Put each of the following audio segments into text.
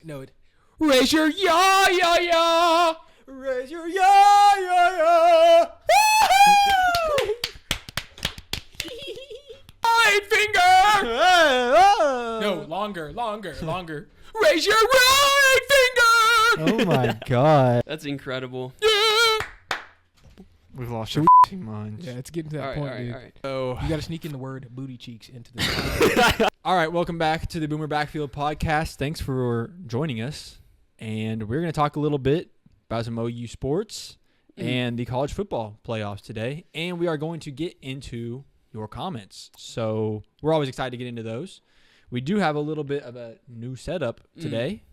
know it. Raise your ya. Raise your ya. Right finger. No, longer. Raise your right finger. Oh my God. That's incredible. Yeah. We've lost your minds. Yeah, it's getting to that All point, right, dude. all right. So you got to sneak in the word booty cheeks into this. All right, welcome back to the Boomer Backfield podcast. Thanks for joining us. And we're going to talk a little bit about some OU sports and the college football playoffs today. And we are going to get into your comments. So we're always excited to get into those. We do have a little bit of a new setup today.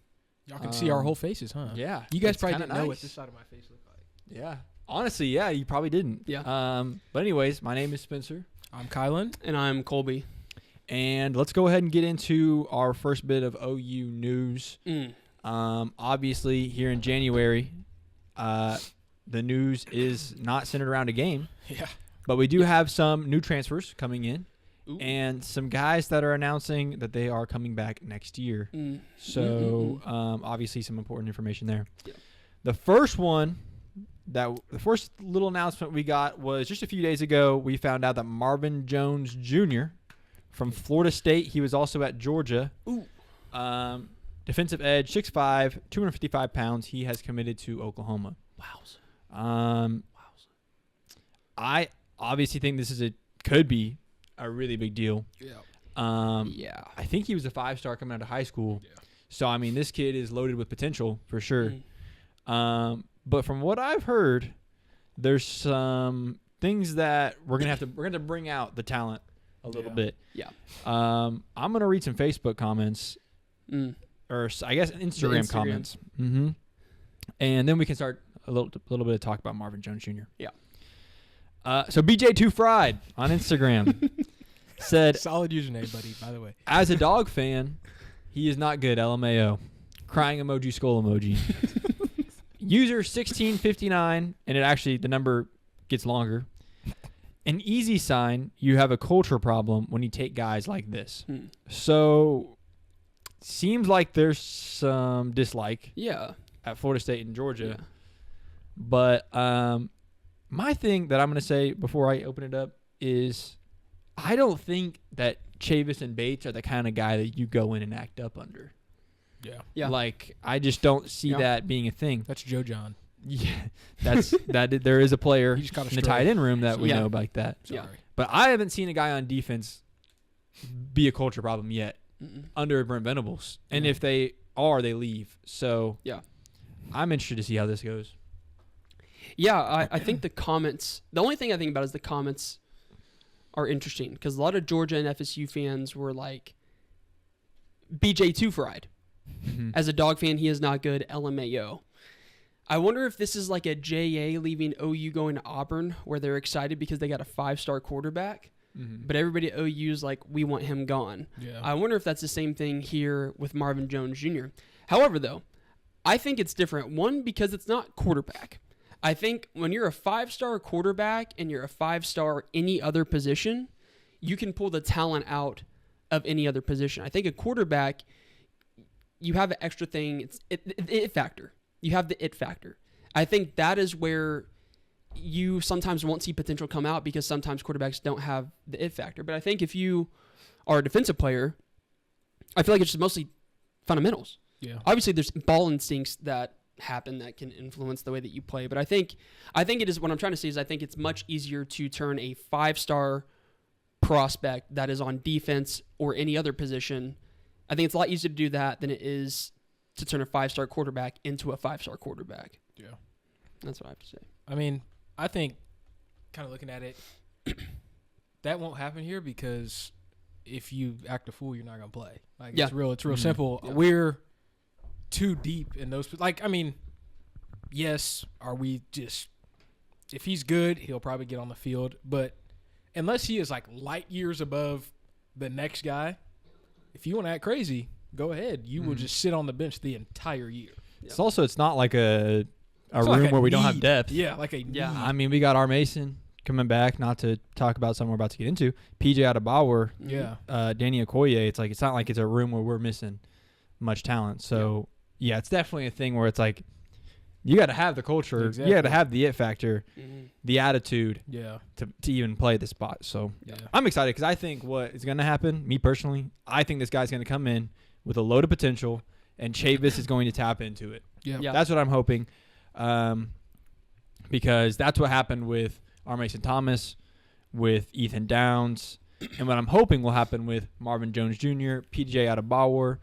Y'all can see our whole faces, huh? Yeah. You guys it's probably didn't know nice. what this side of my face looked like. Yeah. Honestly, yeah, you probably didn't. Yeah. But anyways, my name is Spencer. I'm Kylan. And I'm Colby. And let's go ahead and get into our first bit of OU news. Obviously, here in January, the news is not centered around a game. Yeah. But we do have some new transfers coming in. Ooh. And some guys that are announcing that they are coming back next year. So, obviously, some important information there. Yeah. The first little announcement we got was just a few days ago. We found out that Marvin Jones Jr. from Florida State, he was also at Georgia. Ooh. Defensive edge, 6'5", 255 pounds. He has committed to Oklahoma. Wow. I obviously think this could be a really big deal. Yeah. Yeah. I think he was a 5-star coming out of high school. Yeah. So, I mean, this kid is loaded with potential for sure. But from what I've heard, there's some things that we're gonna bring out the talent a little bit. Yeah. I'm gonna read some Facebook comments, or I guess Instagram comments. Mm-hmm. And then we can start a little bit of talk about Marvin Jones Jr. Yeah. So BJ2 Fried on Instagram said, Solid username, buddy, by the way. as a dog fan, he is not good. LMAO. Crying emoji, skull emoji. User 1659, and the number gets longer. An easy sign you have a culture problem when you take guys like this. So, seems like there's some dislike at Florida State and Georgia. Yeah. But my thing that I'm going to say before I open it up is I don't think that Chavis and Bates are the kind of guy that you go in and act up under. Yeah. Like, I just don't see that being a thing. That's Joe John. Yeah, there is a player in the tight end room that we know like that. Sorry. But I haven't seen a guy on defense be a culture problem yet under Brent Venables. And if they are, they leave. So I'm interested to see how this goes. Yeah, I think the comments, the only thing I think about is the comments are interesting because a lot of Georgia and FSU fans were like, BJ2 Fried. As a dog fan, he is not good. LMAO. I wonder if this is like a JA leaving OU going to Auburn where they're excited because they got a 5-star quarterback, but everybody at OU is like, we want him gone. Yeah. I wonder if that's the same thing here with Marvin Jones Jr. However, though, I think it's different. One, because it's not quarterback. I think when you're a 5-star quarterback and you're a 5-star any other position, you can pull the talent out of any other position. I think a quarterback, you have an extra thing. It's the it factor. You have the it factor. I think that is where you sometimes won't see potential come out because sometimes quarterbacks don't have the it factor. But I think if you are a defensive player, I feel like it's just mostly fundamentals. Yeah. Obviously, there's ball instincts that happen that can influence the way that you play. But I think it is what I'm trying to say is I think it's much easier to turn a 5-star prospect that is on defense or any other position. I think it's a lot easier to do that than it is to turn a 5-star quarterback into a 5-star quarterback. Yeah. That's what I have to say. I mean, I think kind of looking at it, that won't happen here because if you act a fool, you're not going to play. Like it's real simple. Yeah. We're too deep in those. Like, I mean, yes, are we just, if he's good, he'll probably get on the field. But unless he is like light years above the next guy, if you want to act crazy, go ahead. You will just sit on the bench the entire year. Yeah. It's not like a room like where we need. don't have depth. Yeah, like a need. I mean, we got R. Mason coming back, not to talk about something we're about to get into. PJ Yeah. Danny Okoye. It's not like it's a room where we're missing much talent. So yeah, it's definitely a thing where it's like you got to have the culture, you got to Exactly. have the it factor, the attitude Yeah. to even play the spot. So Yeah. I'm excited because I think what is going to happen, me personally, I think this guy's going to come in with a load of potential, and Chavis is going to tap into it. Yeah. Yeah. That's what I'm hoping, because that's what happened with R. Mason Thomas, with Ethan Downs, and what I'm hoping will happen with Marvin Jones Jr., PJ Adebayor,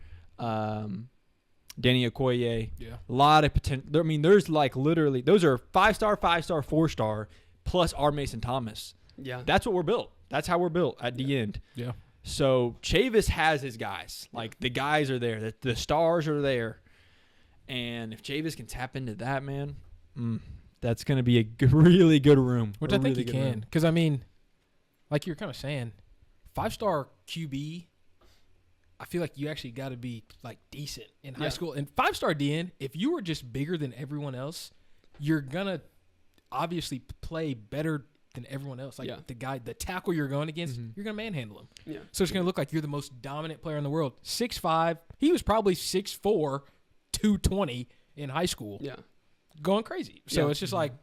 Danny Okoye. Yeah. A lot of potential. I mean, there's like literally, those are 5-star, 5-star, 4-star, plus R. Mason Thomas. Yeah. That's what we're built. That's how we're built at the end. Yeah. So Chavis has his guys. Like, the guys are there. The stars are there. And if Chavis can tap into that, man, that's going to be a really good room. Which A I think really he good room. can. Because, I mean, like you're kind of saying, 5-star QB, I feel like you actually got to be, like, decent in high Yeah. school. And 5-star DN, if you were just bigger than everyone else, you're going to obviously play better than everyone else. Like, Yeah. the tackle you're going against, you're going to manhandle him. Yeah. So it's going to look like you're the most dominant player in the world. 6'5", he was probably 6'4", 220 in high school. Yeah. Going crazy. So Yeah. it's just like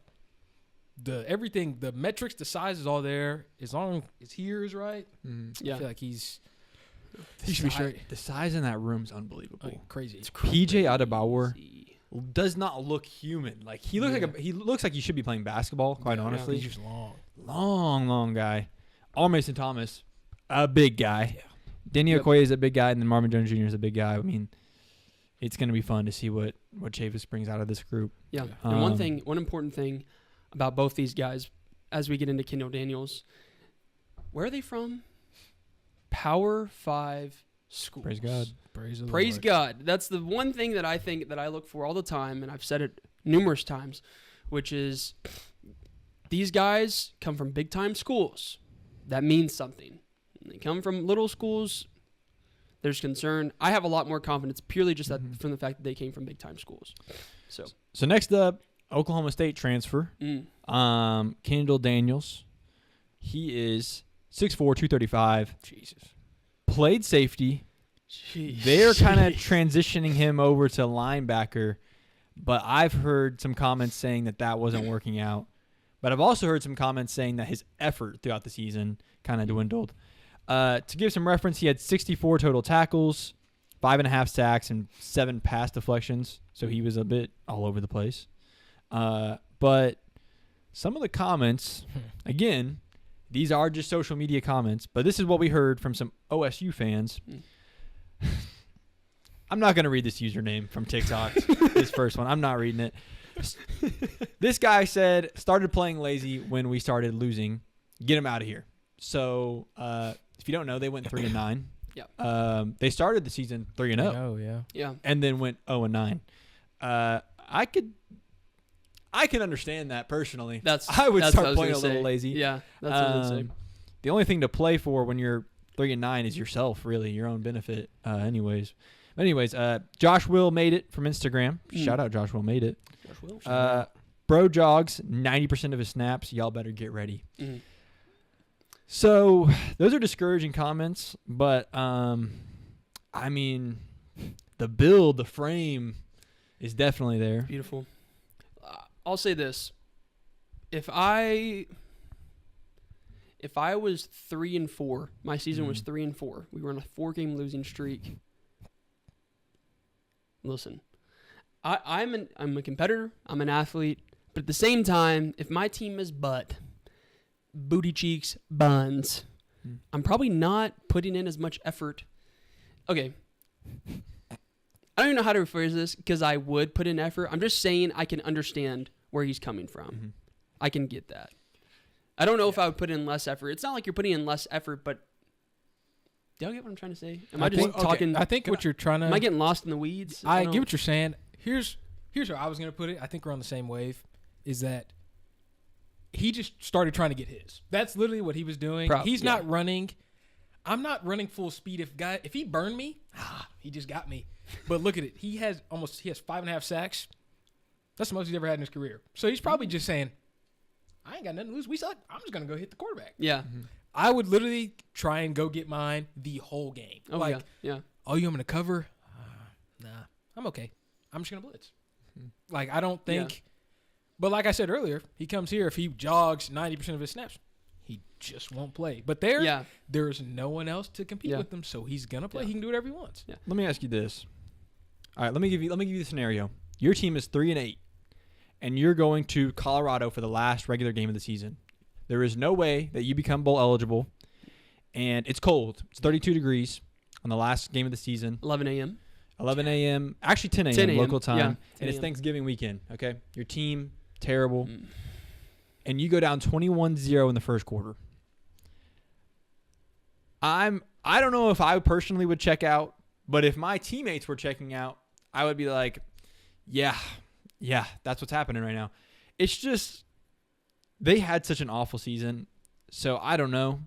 everything, the metrics, the size is all there. As long as here is right, Yeah. I feel like he should be straight. The size in that room's unbelievable. Like, crazy. PJ Adebayor Crazy. does not look human. Like, he looks like he should be playing basketball, quite honestly. He's just long. Long guy. R. Mason Thomas, a big guy. Yeah. Danny Yep. Okoye is a big guy, and then Marvin Jones Jr. is a big guy. I mean, it's going to be fun to see what Chavis brings out of this group. Yeah. Yeah. And Um, one important thing about both these guys, as we get into Kendall Daniels, where are they from? Power 5 schools. Praise God. Praise the Praise Lord. God. That's the one thing that I think that I look for all the time, and I've said it numerous times, which is these guys come from big time schools. That means something. When they come from little schools, there's concern. I have a lot more confidence purely just that from the fact that they came from big time schools. So next up, Oklahoma State transfer, Kendall Daniels. He is 6'4", 235. Jesus. Played safety. Jeez. They're kind of transitioning him over to linebacker, but I've heard some comments saying that wasn't working out. But I've also heard some comments saying that his effort throughout the season kind of dwindled. To give some reference, he had 64 total tackles, 5.5 sacks, and 7 pass deflections. So he was a bit all over the place. But some of the comments, again, these are just social media comments, but this is what we heard from some OSU fans. I'm not going to read this username from TikTok, this first one. I'm not reading it. This guy said, started playing lazy when we started losing. Get him out of here. So, if you don't know, they went 3-9. Yeah. They started the season 3-0. Oh, yeah. Yeah. And then went 0-9. I can understand that personally. I would that's start what I was playing a gonna little say. lazy. Yeah. That's what I was gonna say. The only thing to play for when you're 3-9 is yourself, really, your own benefit. Anyways, Josh Will made it from Instagram. Shout out, Josh Will made it. Josh Will. Bro jogs 90% of his snaps. Y'all better get ready. Mhm. So those are discouraging comments, but I mean, the build, the frame is definitely there. Beautiful. I'll say this: if I was 3-4, my season was 3-4. We were on a 4-game losing streak. Listen, I'm a competitor. I'm an athlete, but at the same time, if my team is booty cheeks, buns, I'm probably not putting in as much effort. Okay. I don't even know how to rephrase this because I would put in effort. I'm just saying I can understand where he's coming from. I can get that. I don't know if I would put in less effort. It's not like you're putting in less effort, but do you get what I'm trying to say? Am I just talking? I think what you're trying to. Am I getting lost in the weeds? I don't get know. what you're saying. Here's how I was going to put it. I think we're on the same wave. Is that he just started trying to get his. That's literally what he was doing. He's not running. I'm not running full speed. If he burned me, he just got me. But look at it. He has 5.5 sacks. That's the most he's ever had in his career. So he's probably just saying, I ain't got nothing to lose. We suck. I'm just going to go hit the quarterback. Yeah. I would literally try and go get mine the whole game. Oh, yeah. Oh, you want me to cover? Nah, I'm okay. I'm just gonna blitz. Like I don't think. But like I said earlier, he comes here. If he jogs 90% of his snaps, he just won't play. But there's no one else to compete with him, so he's gonna play. He can do whatever he wants. Yeah. Let me ask you this. All right, let me give you the scenario. Your team is 3-8, and you're going to Colorado for the last regular game of the season. There is no way that you become bowl eligible, and it's cold. It's 32 degrees on the last game of the season. 11 a.m. 11 a.m. Actually 10 a.m. 10 a.m. local time, Yeah, and it's 10 Thanksgiving weekend. Okay, your team terrible, and you go down 21-0 in the first quarter. I don't know if I personally would check out, but if my teammates were checking out, I would be like, yeah, that's what's happening right now. It's just they had such an awful season, so I don't know.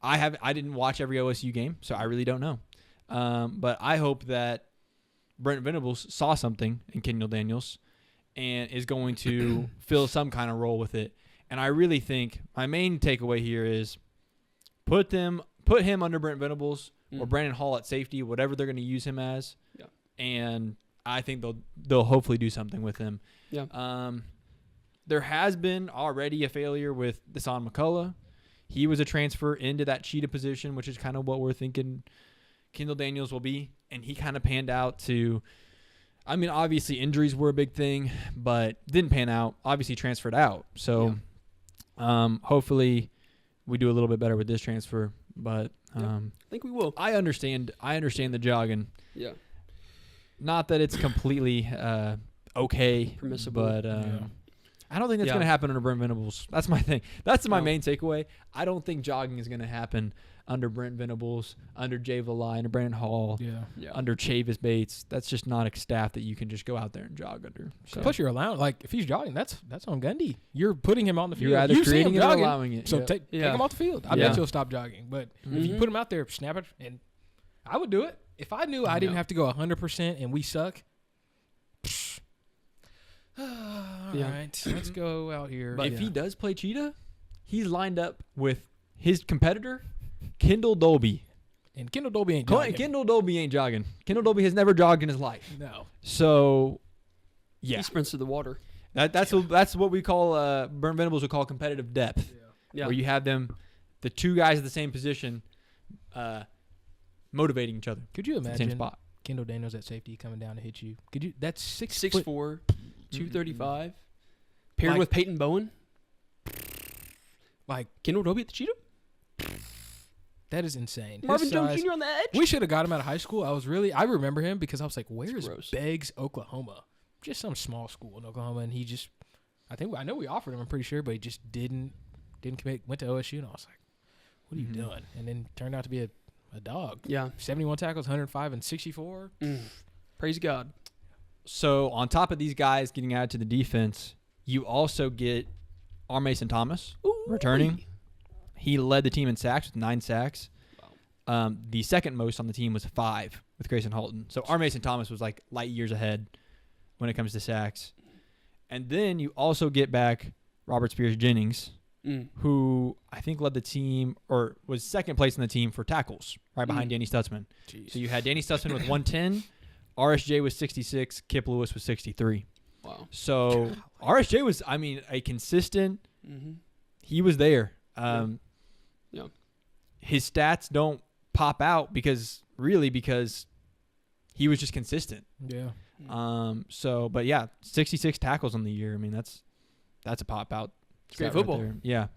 I didn't watch every OSU game, so I really don't know. But I hope that Brent Venables saw something in Kendall Daniels and is going to fill some kind of role with it. And I really think my main takeaway here is put him under Brent Venables or Brandon Hall at safety, whatever they're going to use him as. Yeah. And I think they'll hopefully do something with him. Yeah. There has been already a failure with Desan McCullough. He was a transfer into that cheetah position, which is kind of what we're thinking Kendall Daniels will be. And he kind of panned out to, I mean, obviously injuries were a big thing, but didn't pan out. Obviously transferred out. So hopefully we do a little bit better with this transfer. But I think we will. I understand the jogging. Yeah. Not that it's completely okay, Permissible. but I don't think that's going to happen under Brent Venables. That's my thing. That's my main takeaway. I don't think jogging is going to happen under Brent Venables, under Jay Valai, under Brandon Hall, under Chavis Bates. That's just not a staff that you can just go out there and jog under. So. Plus, you're allowing, like, if he's jogging, that's on Gundy. You're putting him on the field. You're either creating it or jogging, allowing it. So take him off the field. I bet you'll stop jogging. But if you put him out there, snap it, and I would do it. If I knew I didn't have to go 100% and we suck, all right, let's go out here. But if he does play cheetah, he's lined up with his competitor, Kendall Dolby. And Kendall Dolby ain't jogging. Kendall Dolby ain't jogging. Kendall Dolby has never jogged in his life. No. So, yeah. He sprints through the water. That's what we call, Brent Venables would call competitive depth. Yeah. Where you have the two guys at the same position, motivating each other. Could you at the imagine same spot. Kendall Daniels at safety coming down to hit you? Could you? That's 6'4", 235. Paired with Peyton Bowen. Like Kendall Dolby at the cheetah. That is insane. Marvin Jones Jr. on the edge. We should have got him out of high school. I remember him because I was like, where is gross. Beggs, Oklahoma? Just some small school in Oklahoma, and he just, I know we offered him, I'm pretty sure, but he just didn't commit. Went to OSU, and I was like, what are you doing? And then turned out to be a dog. Yeah. 71 tackles, 105 and 64. Praise God. So on top of these guys getting added to the defense, you also get R. Mason Thomas returning. He led the team in sacks with 9 sacks. Wow. The second most on the team was 5 with Grayson Halton. So R. Mason Thomas was like light years ahead when it comes to sacks. And then you also get back Robert Spears Jennings, who I think led the team or was second place in the team for tackles, right behind Danny Stutzman. Jeez. So you had Danny Stutzman with 110, RSJ was 66, Kip Lewis was 63. Wow. So RSJ was, a consistent. He was there. His stats don't pop out because he was just consistent. Yeah. But yeah, 66 tackles on the year. That's a pop out. Great football. Right there. Yeah.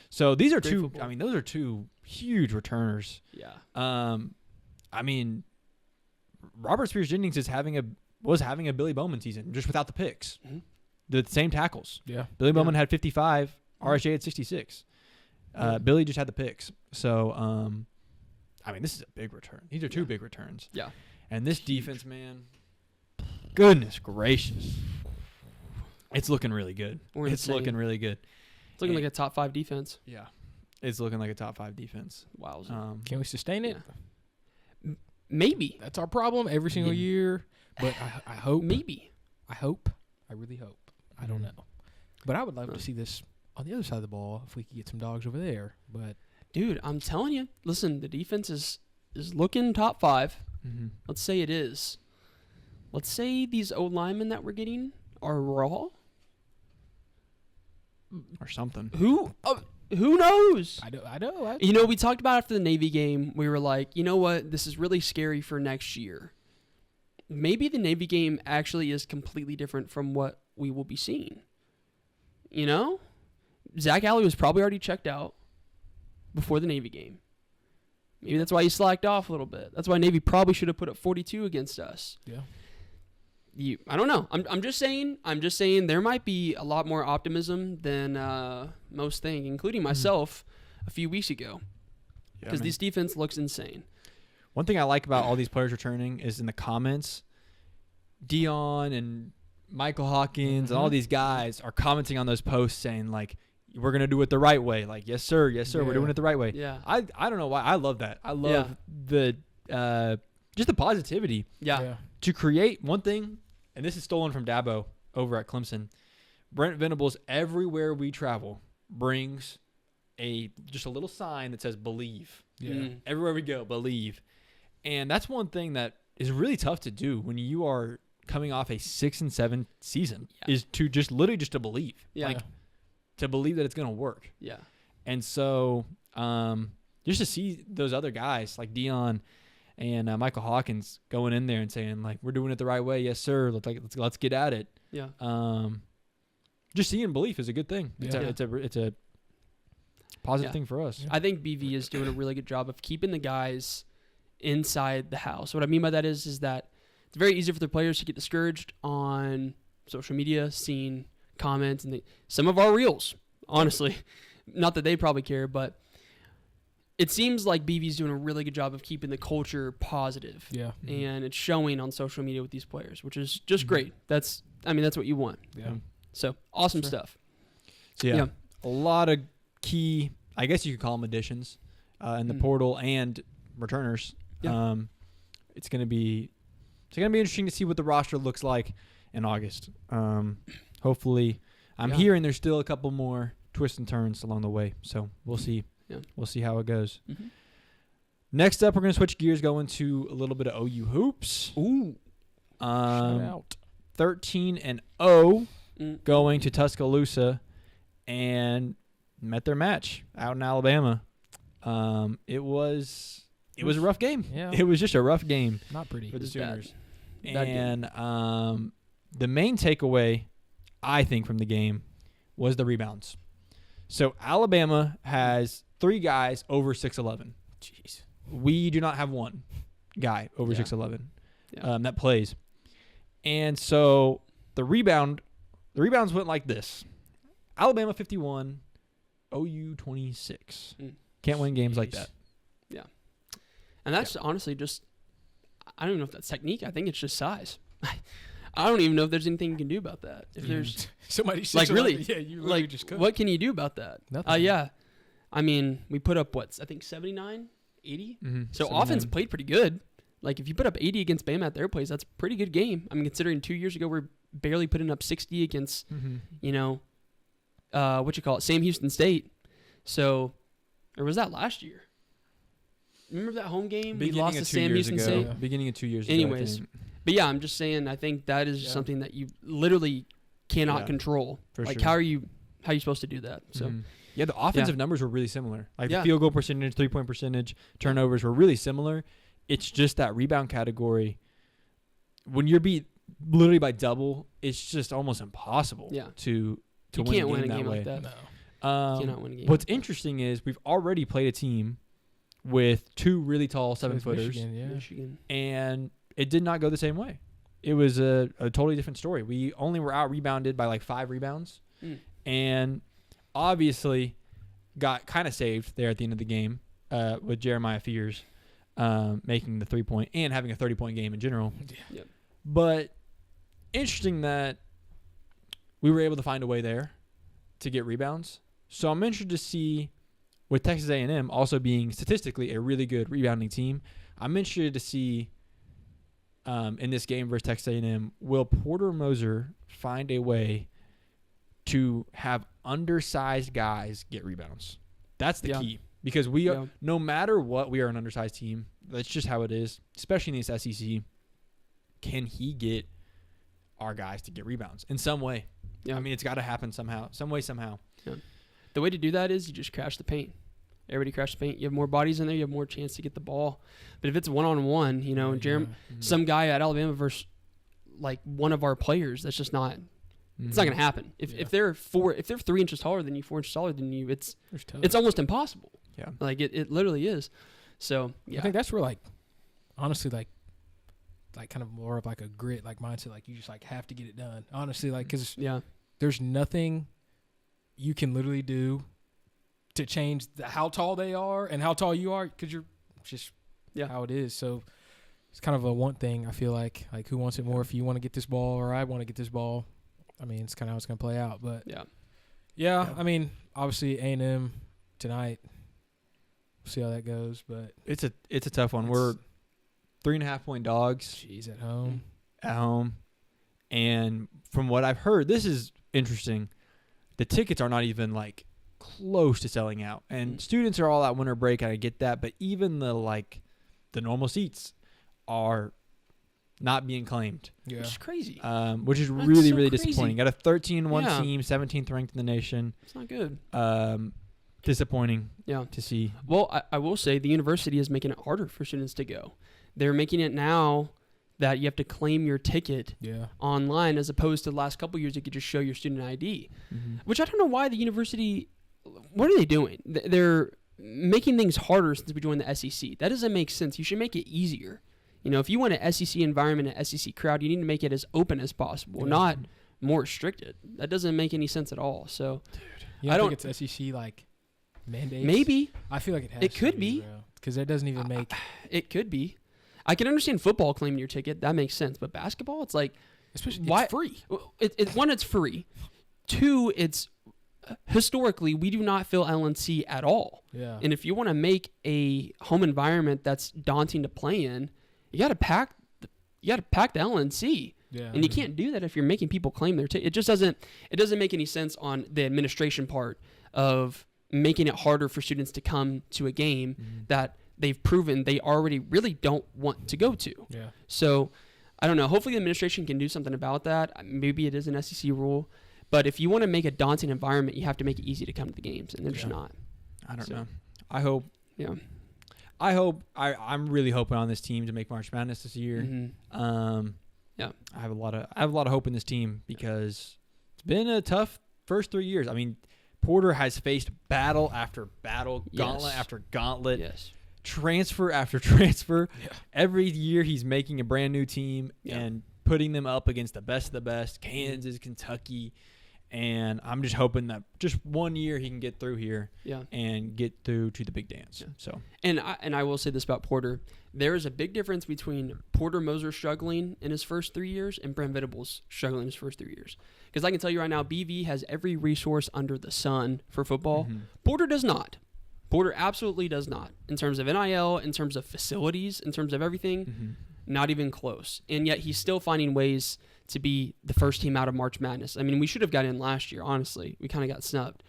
So these are Great two. football. Those are two huge returners. Yeah. Robert Spears Jennings was having a Billy Bowman season just without the picks. The same tackles. Yeah. Billy Bowman had 55. RSJ had 66. Billy just had the picks. So, this is a big return. These are two big returns. Yeah. And this defense, man, goodness gracious. It's looking really good. It's looking really good. It's looking like a top 5 defense. Yeah. It's looking like a top 5 defense. Wow. Can we sustain it? Yeah. Maybe. That's our problem every single year. But I hope. Maybe. I hope. I really hope. I don't know. But I would love to see this on the other side of the ball if we could get some dogs over there. But dude, I'm telling you, listen, the defense is looking top 5. Let's say it is. let's say these O linemen that we're getting are raw. Or something. Who knows? I know. You know, we talked about after the Navy game. We were like, you know what? This is really scary for next year. Maybe the Navy game actually is completely different from what we will be seeing. You know? Zach Alley was probably already checked out before the Navy game. Maybe that's why he slacked off a little bit. That's why Navy probably should have put up 42 against us. Yeah. I don't know. I'm just saying there might be a lot more optimism than most think, including myself a few weeks ago. Because this defense looks insane. One thing I like about all these players returning is in the comments, Dion and Michael Hawkins and all these guys are commenting on those posts saying, like, we're going to do it the right way. Like, yes, sir, we're doing it the right way. Yeah. I don't know why. I love that. I love the just the positivity. Yeah. To create one thing, and this is stolen from Dabo over at Clemson, Brent Venables, everywhere we travel, brings just a little sign that says believe. Yeah. Everywhere we go, believe. And that's one thing that is really tough to do when you are coming off a 6-7 season, is to just literally just to believe. Yeah. Like, to believe that it's going to work. Yeah. And so just to see those other guys like Dion and Michael Hawkins going in there and saying, like, we're doing it the right way. Yes, sir. Let's get at it. Yeah. Just seeing belief is a good thing. Yeah. It's a positive thing for us. Yeah. I think BV is doing a really good job of keeping the guys inside the house. What I mean by that is that it's very easy for the players to get discouraged on social media, seeing comments and some of our reels, honestly. Not that they probably care, but it seems like BV's doing a really good job of keeping the culture positive. Yeah. And it's showing on social media with these players, which is just great. That's what you want. Yeah. So awesome stuff. So yeah, a lot of key, I guess you could call them additions in the portal and returners. Yeah. It's gonna be interesting to see what the roster looks like in August. Hopefully, I'm hearing there's still a couple more twists and turns along the way, so we'll see. Yeah. We'll see how it goes. Mm-hmm. Next up, we're gonna switch gears, go into a little bit of OU hoops. Ooh. Shout out. 13-0 going to Tuscaloosa and met their match out in Alabama. It was a rough game. Yeah. It was just a rough game Not pretty. for the Sooners. Bad And the main takeaway, I think, from the game was the rebounds. So Alabama has 3 guys over 6'11". Jeez. We do not have one guy over 6'11" that plays. And so the rebounds went like this. Alabama 51, OU 26. Can't win games like that. Yeah. And that's honestly just, I don't even know if that's technique. I think it's just size. I don't even know if there's anything you can do about that. If there's somebody like really, you like just could. what can you do about that? Nothing. Yeah. I mean, we put up I think 79, 80. Mm-hmm. So offense played pretty good. Like if you put up 80 against Bama at their place, that's a pretty good game. I mean, considering 2 years ago we're barely putting up 60 against, Sam Houston State. So, or was that last year? Remember that home game we lost to Sam Houston State? Yeah. Beginning of 2 years ago. Anyways, but yeah, I'm just saying. I think that is something that you literally cannot control. For like sure. how are you supposed to do that? So yeah, the offensive numbers were really similar. Like the Yeah. field goal percentage, 3-point percentage, turnovers were really similar. It's just that rebound category. When you're beat literally by double, it's just almost impossible to you win can't a win a game game that way. like that. No. You cannot win a game. What's like that. interesting is we've already played a team with 2 really tall 7-footers, Michigan, yeah. Michigan. and it did not go the same way. It was a totally different story. We only were out rebounded by like 5 rebounds, and obviously got kind of saved there at the end of the game with Jeremiah Fears making the 3-point and having a 30-point game in general. Yep. But interesting that we were able to find a way there to get rebounds. So I'm interested to see, with Texas A&M also being statistically a really good rebounding team, I'm interested to see in this game versus Texas A&M, will Porter Moser find a way to have undersized guys get rebounds? That's the key. Because we are, no matter what, we are an undersized team. That's just how it is, especially in this SEC. can he get our guys to get rebounds in some way? Yeah. I mean, it's got to happen somehow, some way, somehow. Yeah. The way to do that is you just crash the paint. Everybody crash the paint. You have more bodies in there. You have more chance to get the ball. But if it's one-on-one, you know, some guy at Alabama versus like one of our players, that's just not. It's not going to happen. If they're 3 inches taller than you, 4 inches taller than you, it's almost impossible. Yeah. Like it literally is. So yeah. I think that's where, like, honestly, like kind of more of like a grit, like mindset, like you just like have to get it done. Honestly, like, because there's nothing you can literally do to change how tall they are and how tall you are, because you're just how it is. So it's kind of a want thing. I feel like who wants it more? If you want to get this ball or I want to get this ball, I mean, it's kind of how it's going to play out. But yeah. I mean, obviously A&M tonight. We'll see how that goes. But it's a tough one. We're 3.5-point dogs. Jeez, at home. And from what I've heard, this is interesting. The tickets are not even like close to selling out, and students are all at winter break. I get that, but even the normal seats are not being claimed. Yeah, which is crazy. Which is really disappointing. Got a 13-1 team, 17th ranked in the nation. It's not good. Disappointing. To see. Well, I will say the university is making it harder for students to go. They're making it now that you have to claim your ticket online, as opposed to the last couple of years you could just show your student ID. Which I don't know why the university. What are they doing? They're making things harder since we joined the SEC. That doesn't make sense. You should make it easier. You know, if you want an SEC environment, an SEC crowd, you need to make it as open as possible, not more restricted. That doesn't make any sense at all. So, I don't think it's SEC like mandates. Maybe I feel like it has. It could be, because that doesn't even make. It could be. I can understand football claiming your ticket. That makes sense. But basketball, it's like, especially it's free. One, it's free. Two, it's historically we do not fill LNC at all. Yeah. And if you want to make a home environment that's daunting to play in, you got to pack the LNC. Yeah. And you can't do that if you're making people claim their ticket. It just doesn't make any sense on the administration part of making it harder for students to come to a game that they've proven they already really don't want to go to. Yeah. So I don't know. Hopefully the administration can do something about that. Maybe it is an SEC rule. But if you want to make a daunting environment, you have to make it easy to come to the games, and they're just not. I don't know. I hope. Yeah. I'm really hoping on this team to make March Madness this year. Yeah. I have a lot of hope in this team because it's been a tough first 3 years. I mean, Porter has faced battle after battle, gauntlet after gauntlet. Yes. Transfer after transfer. Yeah. Every year he's making a brand new team and putting them up against the best of the best, Kansas, Kentucky, and I'm just hoping that just 1 year he can get through here and get through to the big dance. Yeah. So and I will say this about Porter. There is a big difference between Porter Moser struggling in his first 3 years and Brent Venables struggling in his first 3 years. Because I can tell you right now, BV has every resource under the sun for football. Porter does not. Porter absolutely does not. In terms of NIL, in terms of facilities, in terms of everything, not even close. And yet he's still finding ways to be the first team out of March Madness. I mean, we should have got in last year, honestly. We kind of got snubbed.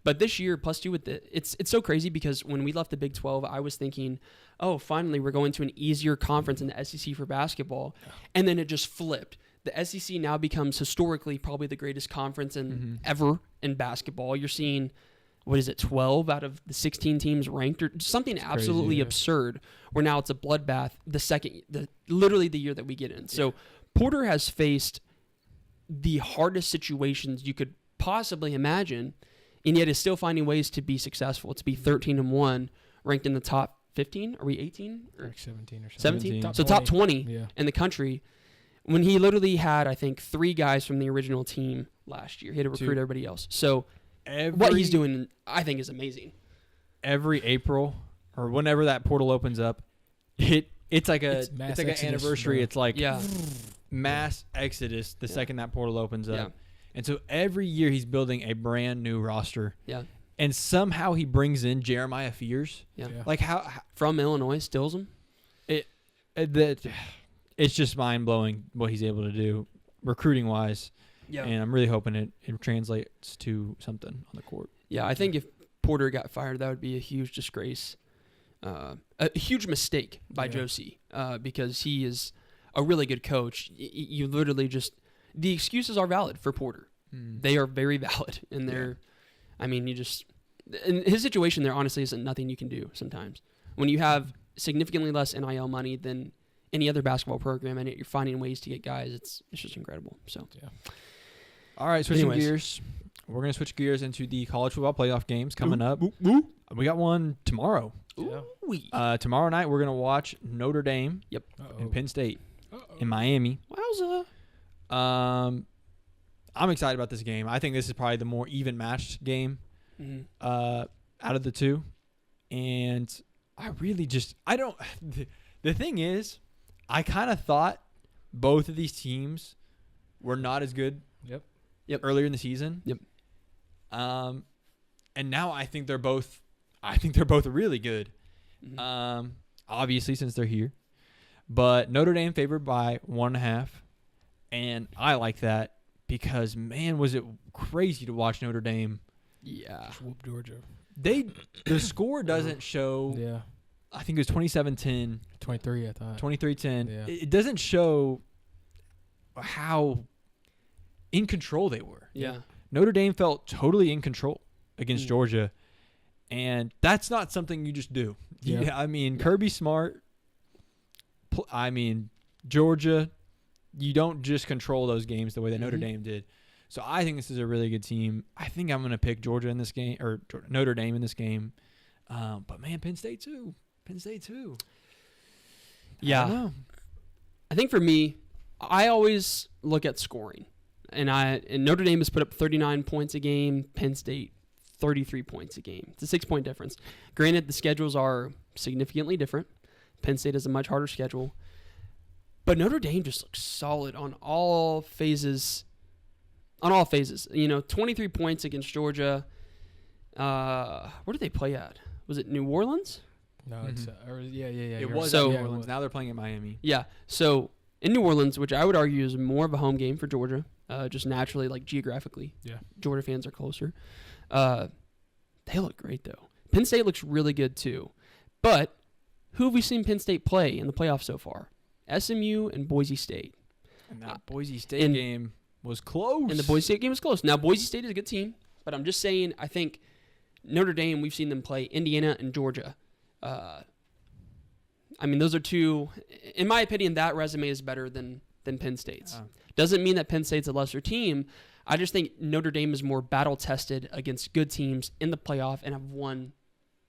But this year, plus two with it's so crazy because when we left the Big 12, I was thinking, oh, finally we're going to an easier conference in the SEC for basketball. And then it just flipped. The SEC now becomes historically probably the greatest conference ever in basketball. You're seeing, 12 out of the 16 teams ranked or something it's absolutely absurd, where now it's a bloodbath literally the year that we get in. So Porter has faced the hardest situations you could possibly imagine, and yet is still finding ways to be successful, to be 13-1, ranked in the top 15. Are we 18? Or like 17 or 17? Top so 20. top 20 in the country, when he literally had, I think, 3 guys from the original team last year. He had to recruit everybody else. So what he's doing, I think, is amazing. Every April or whenever that portal opens up, it's like an anniversary. Bro. It's like mass exodus the second that portal opens up. And so every year he's building a brand new roster. Yeah. And somehow he brings in Jeremiah Fears. Yeah. Like how from Illinois, steals him. It's just mind blowing what he's able to do recruiting wise. Yeah. And I'm really hoping it translates to something on the court. Yeah, I think if Porter got fired, that would be a huge disgrace. A huge mistake by Josie because he is a really good coach, you literally just the excuses are valid for Porter. They are very valid, and they're. I mean, you just in his situation, there honestly isn't nothing you can do. Sometimes when you have significantly less NIL money than any other basketball program, and you're finding ways to get guys, it's just incredible. So, All right, switching Anyways. gears. We're gonna switch gears into the college football playoff games coming up. Ooh. We got one tomorrow. Yeah. Tomorrow night we're gonna watch Notre Dame and Penn State in Miami. Wowza. I'm excited about this game. I think this is probably the more even matched game out of the two. And I really just – I don't – the thing is, I kind of thought both of these teams were not as good earlier in the season. And now I think they're both really good. Obviously, since they're here. But Notre Dame favored by 1.5. And I like that. Because, man, was it crazy to watch Notre Dame. Yeah. Whoop Georgia. The score doesn't show. Yeah. I think it was 27-10. 23, I thought. 23-10. Yeah. It doesn't show how in control they were. Yeah. Notre Dame felt totally in control against Georgia. And that's not something you just do. Yeah. I mean, Kirby Smart. Georgia. You don't just control those games the way that Notre Dame did. So I think this is a really good team. I think I'm going to pick Georgia in this game or Notre Dame in this game. But, man, Penn State too. Yeah. I don't know. I think for me, I always look at scoring. And Notre Dame has put up 39 points a game. Penn State, 33 points a game. It's a 6-point difference. Granted, the schedules are significantly different. Penn State has a much harder schedule. But Notre Dame just looks solid on all phases. 23 points against Georgia. Where did they play at? Was it New Orleans? No, it's yeah. It you're was right. at New Yeah, it Orleans. was. Now they're playing at Miami. Yeah. So in New Orleans, which I would argue is more of a home game for Georgia, just naturally, like geographically. Yeah. Georgia fans are closer. They look great, though. Penn State looks really good, too. But who have we seen Penn State play in the playoffs so far? SMU and Boise State. And that Boise State game was close. And the Boise State game was close. Now, Boise State is a good team, but I'm just saying, I think Notre Dame, we've seen them play Indiana and Georgia. Those are two, in my opinion, that resume is better than Penn State's. Doesn't mean that Penn State's a lesser team. I just think Notre Dame is more battle-tested against good teams in the playoff and have won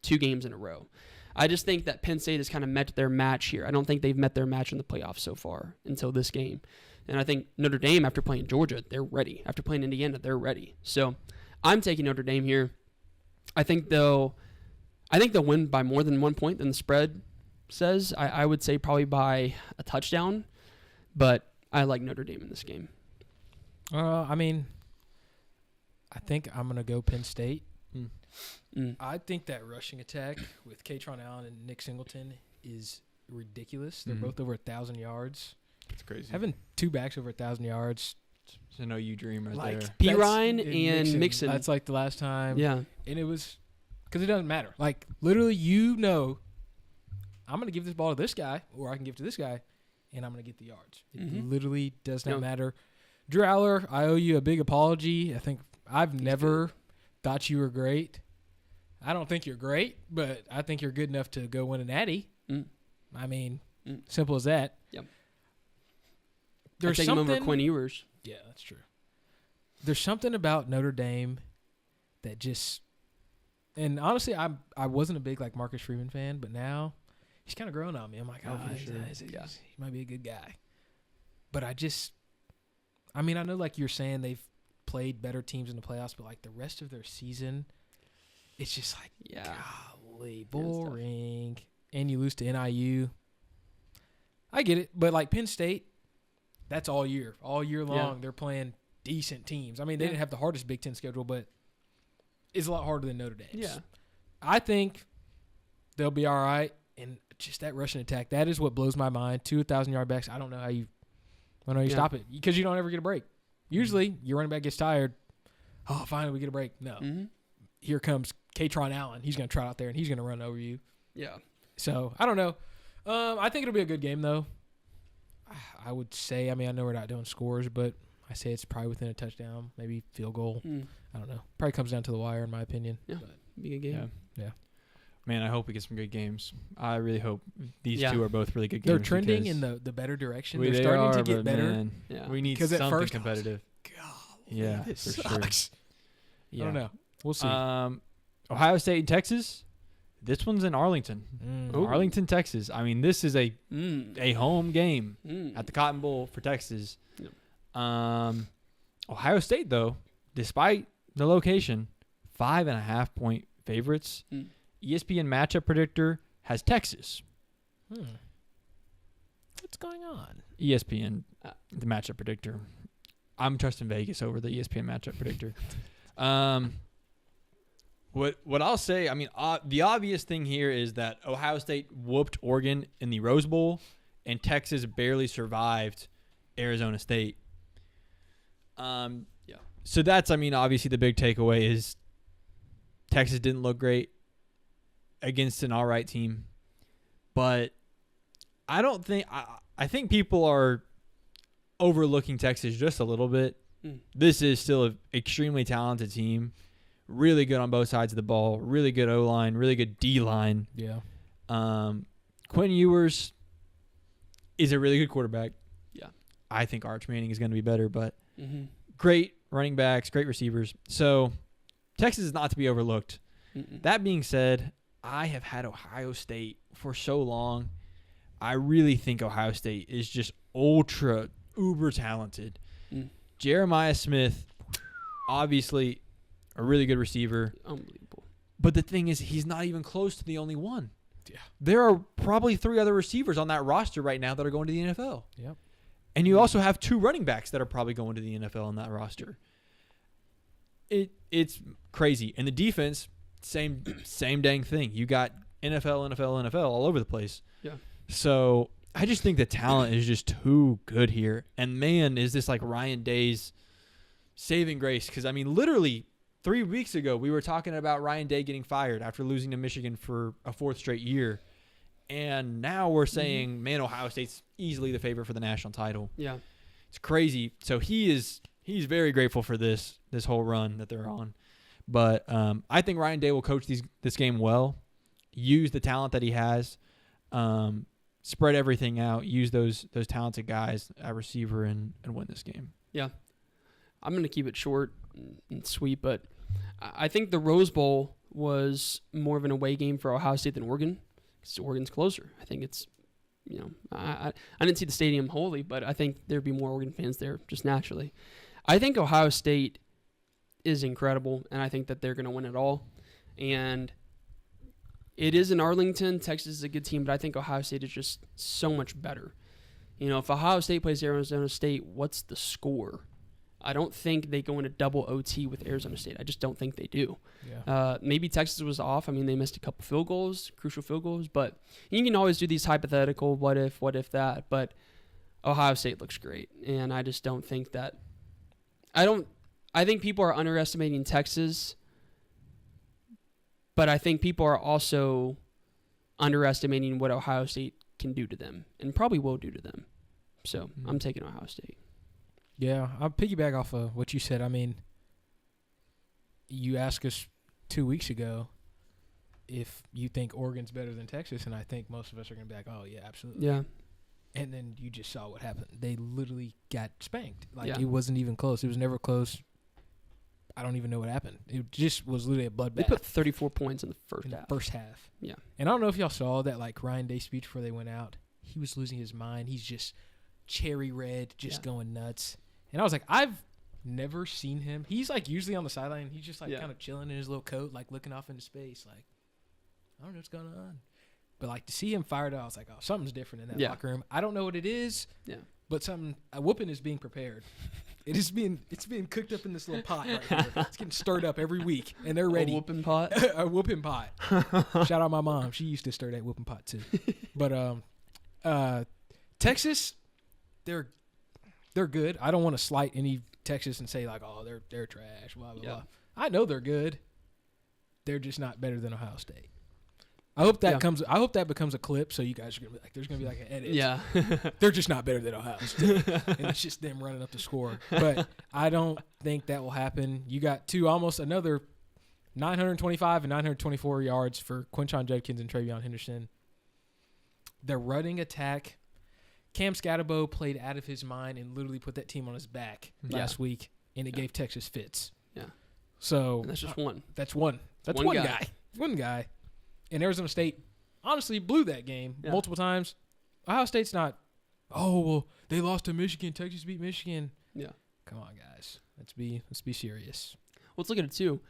2 games in a row. I just think that Penn State has kind of met their match here. I don't think they've met their match in the playoffs so far until this game. And I think Notre Dame, after playing Georgia, they're ready. After playing Indiana, they're ready. So I'm taking Notre Dame here. I think they'll win by more than 1 point than the spread says. I would say probably by a touchdown, but I like Notre Dame in this game. I think I'm going to go Penn State. I think that rushing attack with Katron Allen and Nick Singleton is ridiculous. They're both over 1,000 yards. It's crazy. Having 2 backs over 1,000 yards. It's a no-you dream right Like, there. Perine that's- and Mixon. That's like the last time. Yeah. And it was because it doesn't matter. Like, literally, I'm going to give this ball to this guy or I can give it to this guy, and I'm going to get the yards. It literally does not matter. Drew Aller, I owe you a big apology. I think I've never thought you were great. I don't think you're great, but I think you're good enough to go win a natty. Simple as that. Yep. There's I'd take him over something. Quinn Ewers. Yeah, that's true. There's something about Notre Dame that just, and honestly, I wasn't a big like Marcus Freeman fan, but now he's kind of growing on me. I'm like, he might be a good guy. But I know like you're saying they've played better teams in the playoffs, but like the rest of their season, it's just like, golly, boring. And you lose to NIU. I get it, but like Penn State, that's all year long. They're playing decent teams. They didn't have the hardest Big Ten schedule, but it's a lot harder than Notre Dame's. Yeah. I think they'll be all right. And just that rushing attack, that is what blows my mind. 2 1,000-yard backs. I don't know how you stop it because you don't ever get a break. Usually, your running back gets tired. Oh, finally, we get a break. No. Here comes Katron Allen. He's going to trot out there, and he's going to run over you. Yeah. So, I don't know. I think it'll be a good game, though. I would say, I mean, I know we're not doing scores, but I say it's probably within a touchdown, maybe field goal. I don't know. Probably comes down to the wire, in my opinion. Yeah, But be a good game. yeah. Man, I hope we get some good games. I really hope these Yeah. two are both really good games. They're trending because in the better direction. they They're starting to are, get but better. man, Yeah. we need 'Cause at something first I was competitive. Golly, Yeah, this for sure. sucks. Yeah. I don't know. We'll see. Ohio State and Texas. This one's in Arlington. Ooh. Arlington, Texas. I mean, this is a home game at the Cotton Bowl for Texas. Yep. Ohio State, though, despite the location, 5.5 point favorites. ESPN matchup predictor has Texas. What's going on? ESPN, the matchup predictor. I'm trusting Vegas over the ESPN matchup predictor. What I'll say, I mean, the obvious thing here is that Ohio State whooped Oregon in the Rose Bowl, and Texas barely survived Arizona State. Yeah. So that's, I mean, obviously the big takeaway is Texas didn't look great against an all right team, but I don't think I think people are overlooking Texas just a little bit. This is still an extremely talented team, really good on both sides of the ball, really good O-line, really good D-line. Yeah. Quinn Ewers is a really good quarterback. Yeah. I think Arch Manning is going to be better, but Great running backs, great receivers. So Texas is not to be overlooked. That being said, I have had Ohio State for so long. I really think Ohio State is just uber talented. Jeremiah Smith, obviously a really good receiver. Unbelievable. But the thing is, he's not even close to the only one. Yeah. There are probably 3 other receivers on that roster right now that are going to the NFL. Yep. And you also have 2 running backs that are probably going to the NFL on that roster. It's crazy. And the defense, same dang thing. You got NFL all over the place. Yeah. So I just think the talent is just too good here. And man, is this like Ryan Day's saving grace? Because I mean, literally 3 weeks ago, we were talking about Ryan Day getting fired after losing to Michigan for a 4th straight year. And now we're saying, man, Ohio State's easily the favorite for the national title. Yeah. It's crazy. So he's very grateful for this whole run that they're on. But I think Ryan Day will coach this game well, use the talent that he has, spread everything out, use those talented guys at receiver and win this game. Yeah. I'm going to keep it short and sweet, but I think the Rose Bowl was more of an away game for Ohio State than Oregon. Because Oregon's closer. I think it's, I didn't see the stadium wholly, but I think there'd be more Oregon fans there just naturally. I think Ohio State is incredible, and I think that they're going to win it all. And it is in Arlington. Texas is a good team, but I think Ohio State is just so much better. If Ohio State plays Arizona State, what's the score? I don't think they go into double OT with Arizona State. I just don't think they do. Yeah. Maybe Texas was off. I mean, they missed a couple field goals, crucial field goals, but you can always do these hypothetical what if that. But Ohio State looks great, and I just don't think that. I think people are underestimating Texas, but I think people are also underestimating what Ohio State can do to them, and probably will do to them. So I'm taking Ohio State. Yeah, I'll piggyback off of what you said. I mean, you asked us 2 weeks ago if you think Oregon's better than Texas, and I think most of us are going to be like, oh, yeah, absolutely. Yeah. And then you just saw what happened. They literally got spanked. Yeah. It wasn't even close. It was never close. I don't even know what happened. It just was literally a bloodbath. They put 34 points in the first in half. the first half. Yeah. And I don't know if y'all saw that, Ryan Day speech before they went out. He was losing his mind. He's just cherry red, just going nuts. And I was like, I've never seen him. He's usually on the sideline. He's just kind of chilling in his little coat, looking off into space. I don't know what's going on. But to see him fired up, I was like, oh, something's different in that locker room. I don't know what it is. Yeah. But a whooping is being prepared. It's being cooked up in this little pot right here. It's getting stirred up every week, and they're ready. A whooping pot. A whooping pot. Shout out my mom. She used to stir that whooping pot too. But Texas, they're good. I don't want to slight any Texas and say oh, they're trash. Blah blah blah. I know they're good. They're just not better than Ohio State. I hope that Yeah. I hope that becomes a clip. So you guys are gonna be like, there's gonna be like an edit. Yeah. They're just not better than Ohio State, and it's just them running up the score. But I don't think that will happen. You got almost another 925 and 924 yards for Quinshon Judkins and Travion Henderson. The running attack. Cam Scatterbo played out of his mind and literally put that team on his back last week, and it gave Texas fits. Yeah. So And that's just one. That's one. That's one guy. One guy. And Arizona State honestly blew that game multiple times. Ohio State's not, oh, well, they lost to Michigan. Texas beat Michigan. Yeah. Come on, guys. Let's be serious. Well, let's look at it, too.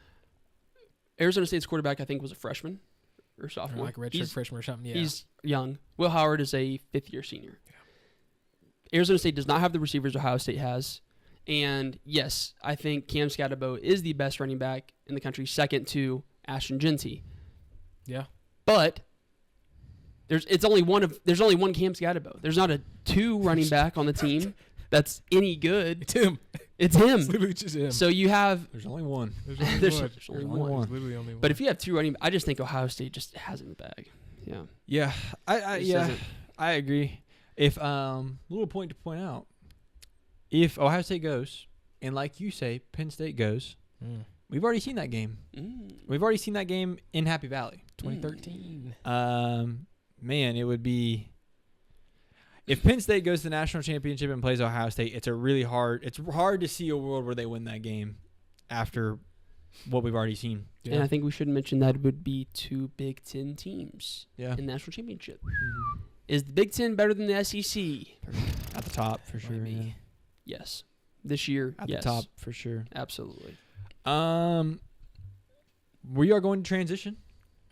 Arizona State's quarterback, I think, was a freshman or sophomore. Like a redshirt freshman or something. Yeah. He's young. Will Howard is a fifth-year senior. Yeah. Arizona State does not have the receivers Ohio State has. And, yes, I think Cam Scatterbo is the best running back in the country, second to Ashton Genty. Yeah. But there's only one Cam Scatterbo. There's not a 2 running back on the team that's any good. It's him. It's him. It's literally just him. So you have There's only one. There's only there's one. only only one. one. There's literally only one. But if you have 2 running, I just think Ohio State just has it in the bag. Yeah. Yeah, Just doesn't- I agree. If little point to point out, if Ohio State goes, and like you say, Penn State goes, we've already seen that game. We've already seen that game in Happy Valley. 2013. Man, it would be if Penn State goes to the national championship and plays Ohio State. It's hard to see a world where they win that game after what we've already seen. And I think we should mention that it would be 2 Big Ten teams Yeah, in the national championship. Is the Big Ten better than the SEC? at the top for sure. Might be. Yeah. Yes. This year, At yes. the top for sure. Absolutely. We are going to transition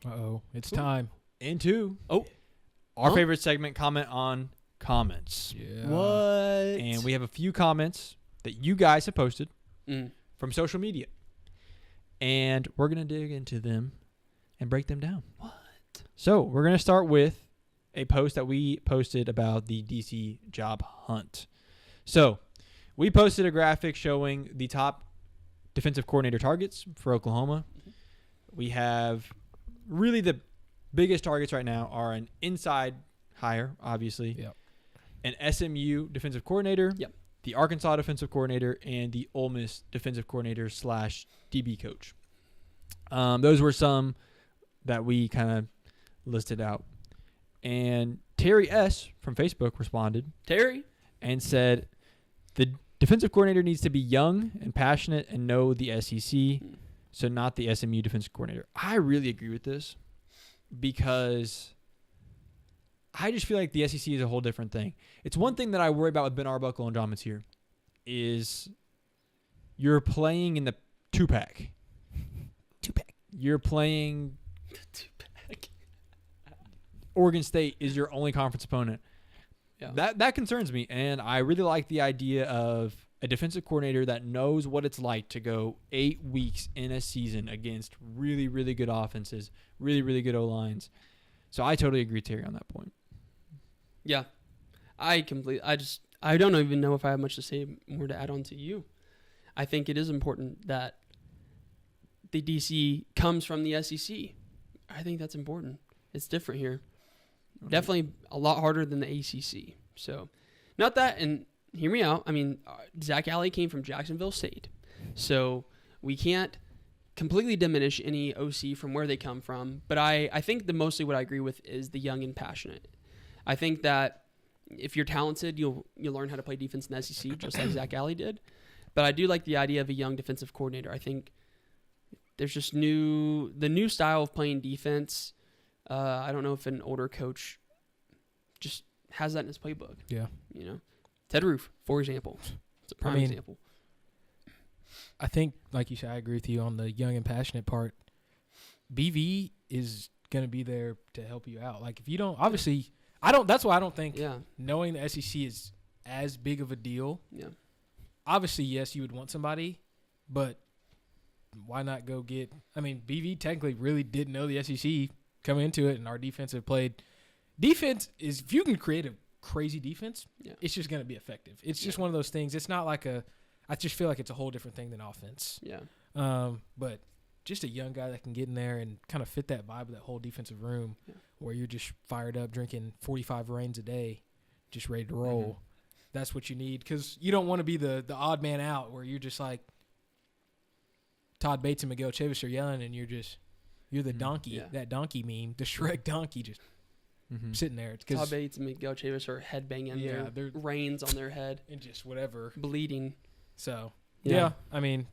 Uh-oh. It's time. into Oh. our Huh? favorite segment, comment on comments. Yeah. What? And we have a few comments that you guys have posted Mm. from social media. And we're going to dig into them and break them down. What? So we're going to start with a post that we posted about the DC job hunt. So we posted a graphic showing the top defensive coordinator targets for Oklahoma. We have really the biggest targets right now are an inside hire, obviously, Yep. an SMU defensive coordinator, Yep. the Arkansas defensive coordinator, and the Ole Miss defensive coordinator / DB coach. Those were some that we kind of listed out. And Terry S. from Facebook responded Terry? and said, the defensive coordinator needs to be young and passionate and know the SEC, so not the SMU defensive coordinator. I really agree with this because I just feel like the SEC is a whole different thing. It's one thing that I worry about with Ben Arbuckle and John Matsier is you're playing in the two-pack. Two-pack. You're playing Two-pack. Oregon State is your only conference opponent. Yeah. That concerns me, and I really like the idea of a defensive coordinator that knows what it's like to go 8 weeks in a season against really, really good offenses, really, really good O-lines. So I totally agree with Terry on that point. Yeah. I don't even know if I have much to say more to add on to you. I think it is important that the DC comes from the SEC. I think that's important. It's different here. Definitely a lot harder than the ACC. So, not that, and hear me out. I mean, Zach Alley came from Jacksonville State. So, we can't completely diminish any OC from where they come from. But I think mostly what I agree with is the young and passionate. I think that if you're talented, you'll learn how to play defense in the SEC, just like Zach Alley did. But I do like the idea of a young defensive coordinator. I think there's just the new style of playing defense. I don't know if an older coach just has that in his playbook. Yeah. You know, Ted Roof, for example. It's a prime example. I think, like you said, I agree with you on the young and passionate part. BV is going to be there to help you out. Like, if you don't, obviously, that's why I don't think knowing the SEC is as big of a deal. Yeah. Obviously, yes, you would want somebody, but why not go get, BV technically really didn't know the SEC coming into it, and our defense have played. Defense is, if you can create a crazy defense, it's just going to be effective. It's just one of those things. It's not like I just feel like it's a whole different thing than offense. Yeah. But just a young guy that can get in there and kind of fit that vibe of that whole defensive room where you're just fired up drinking 45 Reigns a day, just ready to roll. Mm-hmm. That's what you need because you don't want to be the odd man out where you're just like Todd Bates and Miguel Chavis are yelling and you're the donkey, that donkey meme, the Shrek donkey just sitting there. It's Todd Bates and Miguel Chavis are headbanging their reins on their head. And just whatever. Bleeding. So, yeah, I mean,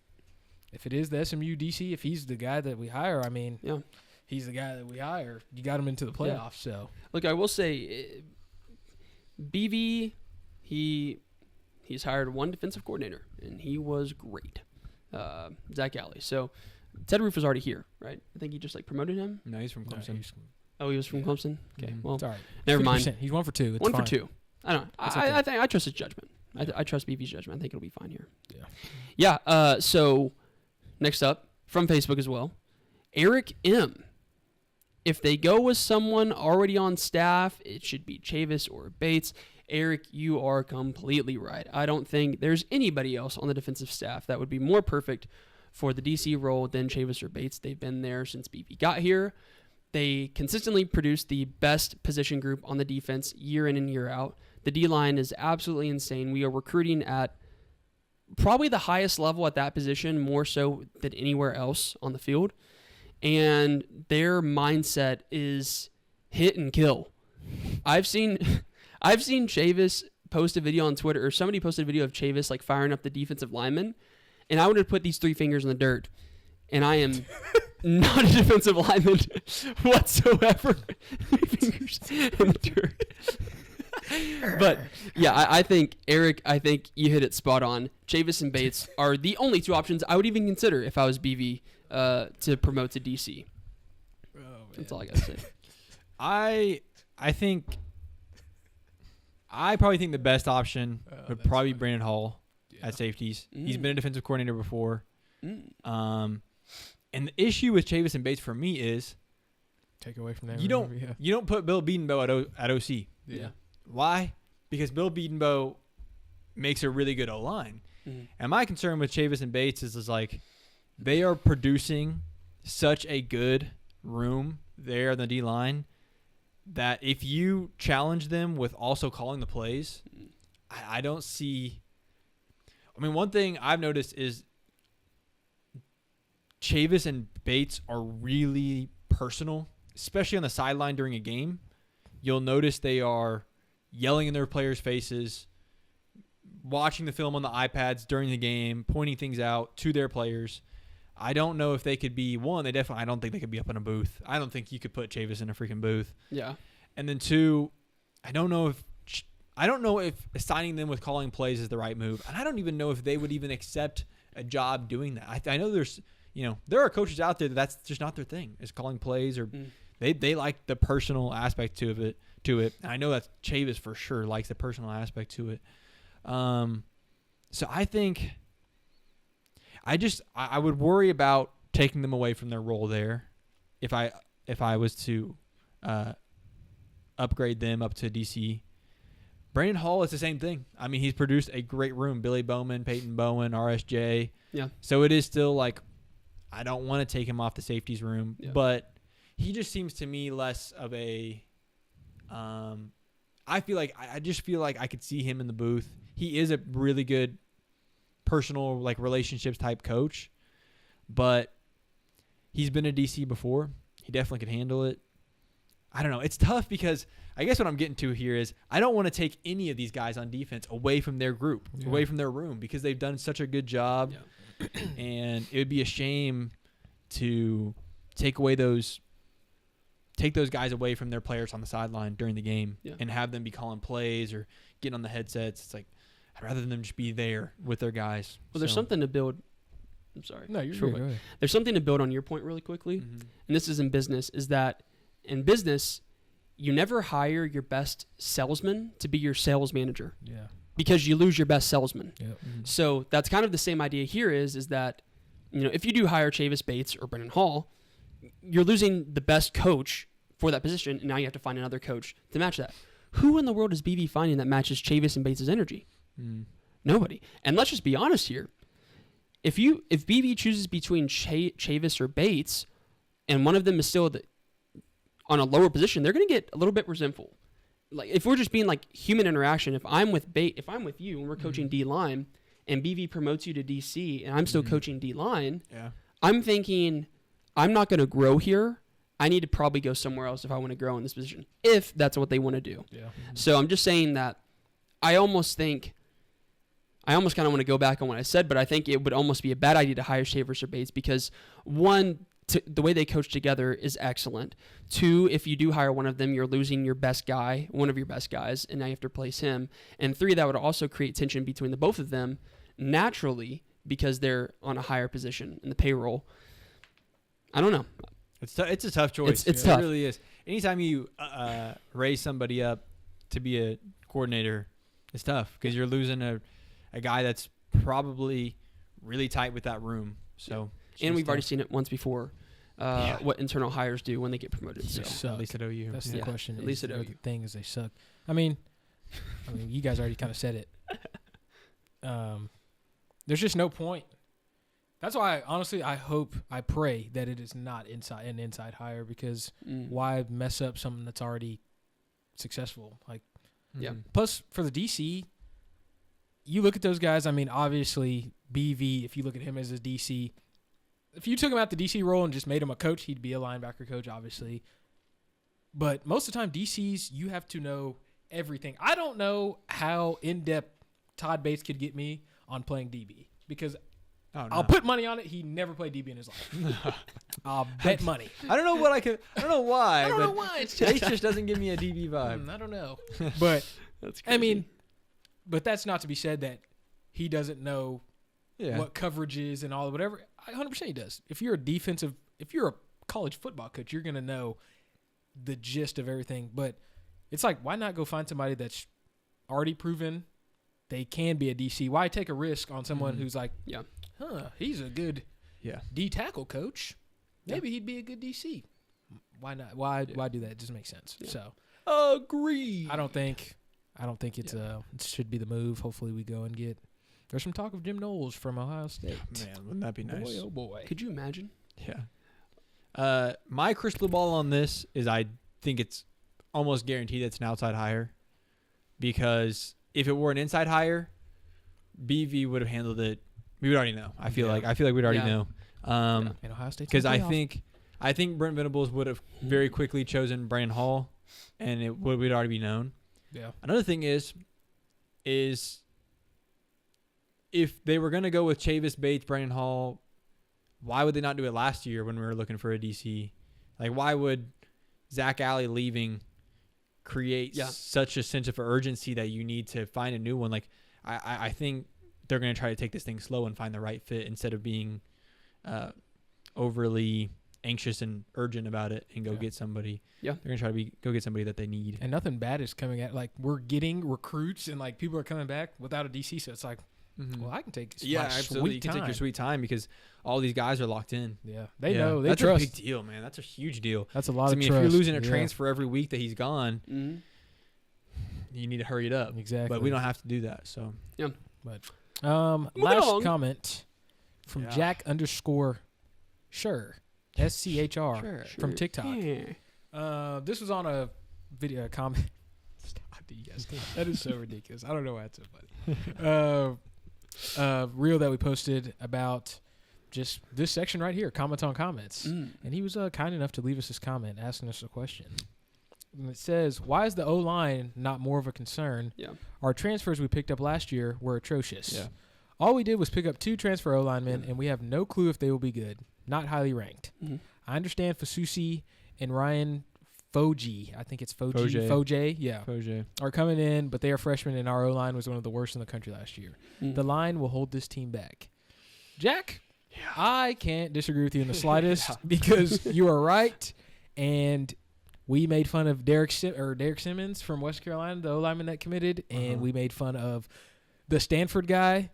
if it is the SMU DC, if he's the guy that we hire, I mean, he's the guy that we hire. You got him into the playoffs, so. Look, I will say, BV, he's hired one defensive coordinator, and he was great, Zach Alley. So, Ted Roof was already here, right? I think he just, promoted him. No, he's from Clemson. He was from Clemson? Okay, well, it's all right. Never mind. He's 1 for 2. It's 1 fine. for 2. I don't know. I think I trust his judgment. I trust BV's judgment. I think it'll be fine here. Yeah. So next up from Facebook as well, Eric M. If they go with someone already on staff, it should be Chavis or Bates. Eric, you are completely right. I don't think there's anybody else on the defensive staff that would be more perfect for the DC role than Chavis or Bates. They've been there since BV got here. They consistently produce the best position group on the defense year in and year out. The D-line is absolutely insane. We are recruiting at probably the highest level at that position, more so than anywhere else on the field. And their mindset is hit and kill. I've seen Chavis post a video on Twitter, or somebody posted a video of Chavis firing up the defensive lineman, and I would have put these 3 fingers in the dirt. And I am not a defensive lineman whatsoever. 3 fingers in the dirt. But, yeah, I think, Eric, you hit it spot on. Chavis and Bates are the only 2 options I would even consider if I was BV to promote to DC. Oh, that's all I got to say. I probably think the best option would probably be Brandon Hall at safeties. He's been a defensive coordinator before. And the issue with Chavis and Bates for me is take away from that. You don't put Bill Bedenbow at OC. Yeah. Why? Because Bill Bedenbow makes a really good O-line. And my concern with Chavis and Bates is they are producing such a good room there on the D-line that if you challenge them with also calling the plays, I don't see. I mean, one thing I've noticed is Chavis and Bates are really personal, especially on the sideline during a game. You'll notice they are yelling in their players' faces, watching the film on the iPads during the game, pointing things out to their players. I don't know if they could be one. I don't think they could be up in a booth. I don't think you could put Chavis in a freaking booth. Yeah. And then 2, I don't know if assigning them with calling plays is the right move, and I don't even know if they would even accept a job doing that. I know there are coaches out there that's just not their thing, is calling plays, or they like the personal aspect to it. And I know that Chavis for sure likes the personal aspect to it. So I think I would worry about taking them away from their role there if I was to upgrade them up to DC. Brandon Hall is the same thing. I mean, he's produced a great room. Billy Bowman, Peyton Bowen, RSJ. Yeah. So it is still I don't want to take him off the safeties room, but he just seems to me less of a I just feel like I could see him in the booth. He is a really good personal relationships type coach, but he's been a DC before. He definitely could handle it. I don't know. It's tough because I guess what I'm getting to here is I don't want to take any of these guys on defense away from their group, away from their room, because they've done such a good job. Yeah. And it would be a shame to take those guys away from their players on the sideline during the game and have them be calling plays or getting on the headsets. It's I'd rather than them just be there with their guys. Well, there's something to build. I'm sorry. No, you're sure. Good. There's something to build on your point really quickly. And this is in business, is that in business, you never hire your best salesman to be your sales manager. Yeah. Because you lose your best salesman. Yep. So that's kind of the same idea here is that, if you do hire Chavis, Bates, or Brendan Hall, you're losing the best coach for that position, and now you have to find another coach to match that. Who in the world is BV finding that matches Chavis and Bates' energy? Nobody. And let's just be honest here. if BV chooses between Chavis or Bates, and one of them is still on a lower position, they're going to get a little bit resentful. Like if we're just being like human interaction, if I'm with you and we're coaching D line, and BV promotes you to DC, and I'm still coaching D line, I'm thinking I'm not going to grow here. I need to probably go somewhere else if I want to grow in this position, if that's what they want to do. Yeah. So I'm just saying that I almost kind of want to go back on what I said, but I think it would almost be a bad idea to hire Shavers or Bates because, one, the way they coach together is excellent. Two, if you do hire one of them, you're losing your best guy, one of your best guys, and now you have to replace him. And three, that would also create tension between the both of them naturally because they're on a higher position in the payroll. I don't know. It's a tough choice. It's tough. It really is. Anytime you raise somebody up to be a coordinator, it's tough because you're losing a guy that's probably really tight with that room. So, and we've already seen it once before. What internal hires do when they get promoted. So at least at OU. That's the question. At least at OU. The thing is they suck. I mean, you guys already kind of said it. There's just no point. That's why, honestly, I pray that it is not an inside hire because why mess up something that's already successful? Like, Plus, for the DC, you look at those guys. I mean, obviously, BV. If you look at him as a DC, if you took him out the DC role and just made him a coach, he'd be a linebacker coach, obviously. But most of the time, DCs, you have to know everything. I don't know how in-depth Todd Bates could get me on playing DB because I'll put money on it. He never played DB in his life. I'll bet money. I don't know what I don't know why. I don't know why. Bates just doesn't give me a DB vibe. I don't know. But, that's crazy. I mean, but that's not to be said that he doesn't know what coverage is and all of whatever. 100% he does. If you're a college football coach, you're going to know the gist of everything. But it's like, why not go find somebody that's already proven they can be a DC? Why take a risk on someone who's like, he's a good D tackle coach. Maybe he'd be a good DC. Why not? Why do that? It doesn't make sense. Yeah. So agree. I don't think it's it should be the move. Hopefully we go and get. There's some talk of Jim Knowles from Ohio State. Man, wouldn't that be nice? Boy, oh boy. Could you imagine? Yeah. My crystal ball on this is I think it's almost guaranteed it's an outside hire because if it were an inside hire, BV would have handled it. We would already know. I feel like we'd already know. And Ohio State. Because I think Brent Venables would have very quickly chosen Brandon Hall, and it would already be known. Yeah. Another thing is if they were going to go with Chavis, Bates, Brandon Hall, why would they not do it last year when we were looking for a DC? Like, why would Zach Alley leaving create such a sense of urgency that you need to find a new one? Like, I think they're going to try to take this thing slow and find the right fit instead of being overly anxious and urgent about it and go get somebody. Yeah. They're going to try to go get somebody that they need. And nothing bad is coming at. Like, we're getting recruits and, like, people are coming back without a DC, so it's like, well, I can take absolutely. You can take your sweet time because all these guys are locked in. Yeah. They know. They That's trust. a big deal, man. That's a huge deal. That's a lot of trust. If you're losing a transfer every week that he's gone, you need to hurry it up. Exactly. But we don't have to do that, so. Yeah. But last comment from Jack _ Sure. SCHR from TikTok. Yeah. This was on a video comment. Stop, you guys. That is so ridiculous. I don't know why it's so funny. Reel that we posted about just this section right here, comments on comments. And he was kind enough to leave us this comment asking us a question. And it says, why is the O-line not more of a concern? Yeah. Our transfers we picked up last year were atrocious. Yeah. All we did was pick up 2 transfer O-linemen, and we have no clue if they will be good. Not highly ranked. I understand Fasusi and Ryan Foge, I think it's Foge, are coming in, but they are freshmen, and our O-line was one of the worst in the country last year. The line will hold this team back. Jack, I can't disagree with you in the slightest because you are right, and we made fun of Derek Simmons from West Carolina, the O-lineman that committed, and we made fun of the Stanford guy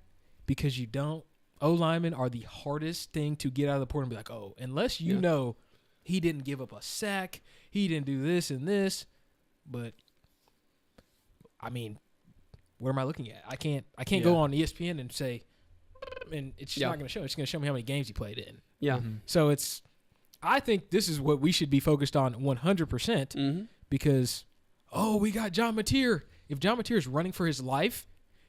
because you don't. O-linemen are the hardest thing to get out of the portal and be like, oh, unless you know he didn't give up a sack, he didn't do this and this. But, I mean, what am I looking at? I can't go on ESPN and say, mean, it's just Yeah. not going to show. It's going to show me how many games he played in. Yeah. Mhm. So I think this is what we should be focused on 100% Mm-hmm. because, we got John Mateer. If John Mateer is running for his life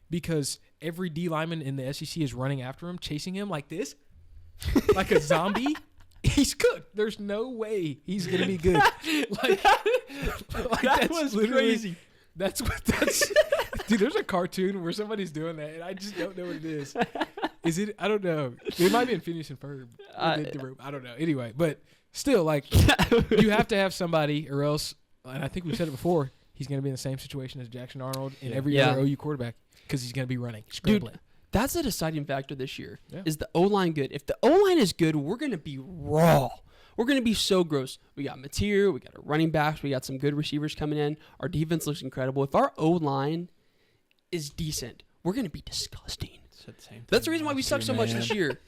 because every D lineman in the SEC is running after him, chasing him like this, like a zombie, he's good. There's no way he's going to be good. Like That that's was literally crazy. That's dude, there's a cartoon where somebody's doing that, and I just don't know what it is. Is it? I don't know. It might be in Phineas and Ferb. I don't know. Anyway, but still, like, you have to have somebody, or else, and I think we said it before, he's going to be in the same situation as Jackson Arnold and every Yeah. other OU quarterback because he's going to be running, scrambling. That's a deciding factor this year. Yeah. Is the O-line good? If the O-line is good, we're going to be raw. We're going to be so gross. We got Mateer. We got our running backs. We got some good receivers coming in. Our defense looks incredible. If our O-line is decent, we're going to be disgusting. That's the reason why we suck so much this year.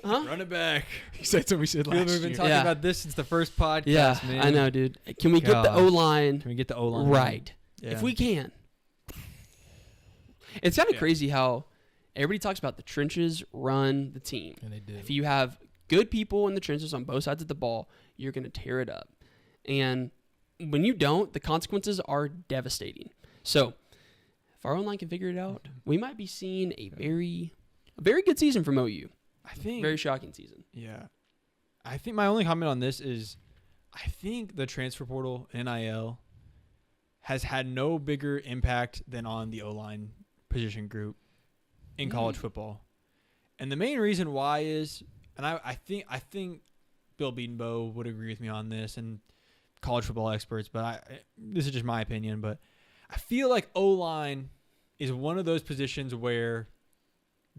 Huh? Run it back. He said what we said last We've been year. talking Yeah. about this since the first podcast, Yeah, man. I know, dude. Can we get the Gosh. O-line Can we get the O-line right? Yeah. If we can. It's kind of Yeah. crazy how everybody talks about the trenches run the team. And they did. If you have good people in the trenches on both sides of the ball, you're going to tear it up. And when you don't, the consequences are devastating. So if our O-line can figure it out, we might be seeing a very good season from OU. I think Very shocking season. Yeah. I think my only comment on this is I think the transfer portal, NIL, has had no bigger impact than on the O-line position group in college football. And the main reason why is, and I think Bill Beatonbow would agree with me on this and college football experts, but this is just my opinion, but I feel like O-line is one of those positions where